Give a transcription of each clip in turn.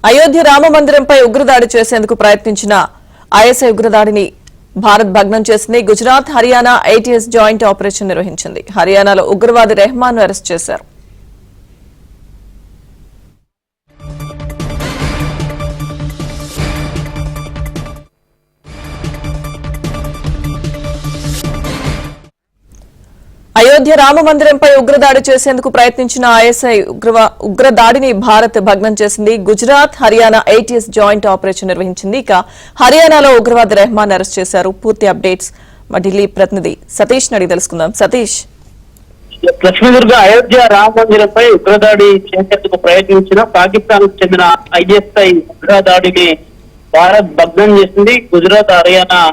అయోధ్య రామ మందిరంపై ఉగ్రదాడి చేసేందుకు ప్రయత్నించిన ఐఎస్ఐ ఉగ్రదాడిని భారత్ భగ్నం చేసింది. Gujarat, Haryana ATS joint operation నిర్వహించింది. హర్యానాలో ఉగ్రవాది రెహమాన్ అరెస్ట్ చేశారు. అయోధ్య రామ మందిరంపై ఉగ్రదాడి చేసేందుకు ప్రయత్నించిన ఐఎస్ఐ ఉగ్రదాడిని భారత్ భగ్నం చేసింది. Gujarat, Haryana ATS joint operation నిర్వహించింది. ఇక హర్యానాలో ఉగ్రవాది రెహమాన్ అరెస్ట్ చేశారు. పూర్తి అప్డేట్స్ మా ఢిల్లీ ప్రతినిధి సతీష్ అడిగి తెలుసుకుందాం. సతీష్, లక్ష్మీదుర్గ అయోధ్య రామ మందిరంపై ఉగ్రదాడి చేసేందుకు ప్రయత్నించిన పాకిస్తాన్ కు చెందిన ఐఎస్ఐ ఉగ్రదాడిని భారత్ భగ్నం చేసింది. Gujarat, Haryana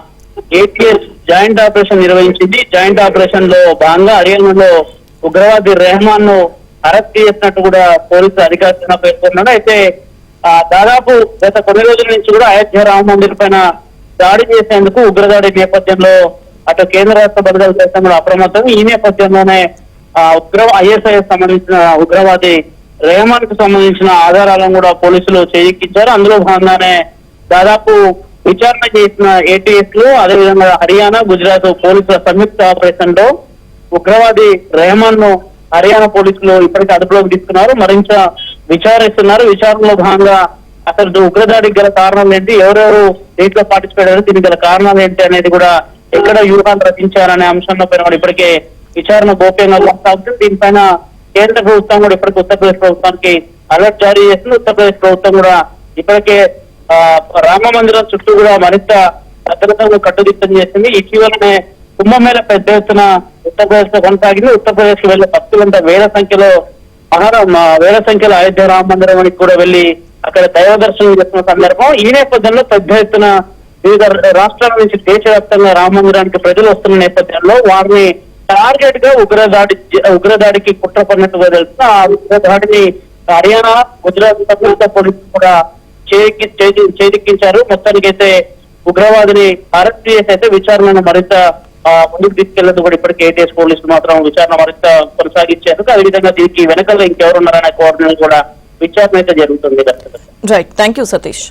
ATS joint operation నిర్వహించింది. జాయింట్ ఆపరేషన్ లో భాగంగా హర్యానాలో ఉగ్రవాది రెహమాన్ ను అరెస్ట్ చేసినట్టు కూడా పోలీసులు అధికారులు పేర్కొన్నారు. అయితే దాదాపు గత కొన్ని రోజుల నుంచి కూడా అయోధ్య రామ మందిర్ పైన దాడి చేసేందుకు ఉగ్రదాడి నేపథ్యంలో అటు కేంద్ర రాష్ట్ర భద్రతా శాఖ కూడా అప్రమత్తం. ఈ నేపథ్యంలోనే ఐఎస్ఐ సంబంధించిన ఉగ్రవాది రెహమాన్ కు సంబంధించిన ఆధారాలను కూడా పోలీసులు చేజిక్కించారు. అందులో భాగంగానే దాదాపు విచారణ చేసిన ఏటీఎస్ లో అదేవిధంగా హర్యానా, గుజరాత్ పోలీసుల సంయుక్త ఆపరేషన్ లో ఉగ్రవాది రెహమాన్ ను హర్యానా పోలీసులు ఇప్పటికే అదుపులోకి తీసుకున్నారు. మరింత విచారిస్తున్నారు. విచారణలో భాగంగా అసలు ఉగ్రదాడికి గల కారణాలు ఏంటి, ఎవరెవరు దీంట్లో పార్టిసిపేట్ అయ్యారు, దీనికి గల కారణాలు ఏంటి అనేది కూడా ఎక్కడ వ్యూహాలు రచించారనే అంశంలో పైన కూడా ఇప్పటికే విచారణ గోప్యంగా కొనసాగుతుంది. దీనిపైన కేంద్ర ప్రభుత్వం కూడా ఇప్పటికే ఉత్తరప్రదేశ్ ప్రభుత్వానికి అలర్ట్ జారీ చేస్తుంది. ఉత్తరప్రదేశ్ ప్రభుత్వం కూడా ఇప్పటికే రామ మందిరం చుట్టూ కూడా మరింత భద్రతను కట్టుదిట్టం చేసింది. ఇటీవలనే కుంభమేళ పెద్ద ఎత్తున ఉత్తరప్రదేశ్ లో కొనసాగింది. ఉత్తరప్రదేశ్ కు వెళ్లే భక్తులంతా వేల సంఖ్యలో అయోధ్య రామ మందిరానికి కూడా వెళ్లి అక్కడ దైవ దర్శనం చేస్తున్న సందర్భం. ఈ నేపథ్యంలో పెద్ద ఎత్తున వివిధ రాష్ట్రాల నుంచి దేశవ్యాప్తంగా రామ మందిరానికి ప్రజలు వస్తున్న నేపథ్యంలో వారిని టార్గెట్ గా ఉగ్రదాడికి కుట్ర పడినట్టుగా తెలుస్తుంది. ఆ ఉగ్రదాడిని హర్యానా, గుజరాత్ సంయుక్త పోలీసులు కూడా చేజిక్కించారు. మొత్తానికైతే ఉగ్రవాదిని అరెస్ట్ చేసి అయితే విచారణను మరింత ముందుకు తీసుకెళ్లేందుకు కూడా ఇప్పటికే ఏటీఎస్ పోలీసులు మాత్రం విచారణ మరింత కొనసాగించారు. అదేవిధంగా దీనికి వెనకాల ఇంకెవరున్నారనే కోఆర్డినేట్ కూడా విచారణ అయితే జరుగుతుంది. Right, thank you Satish.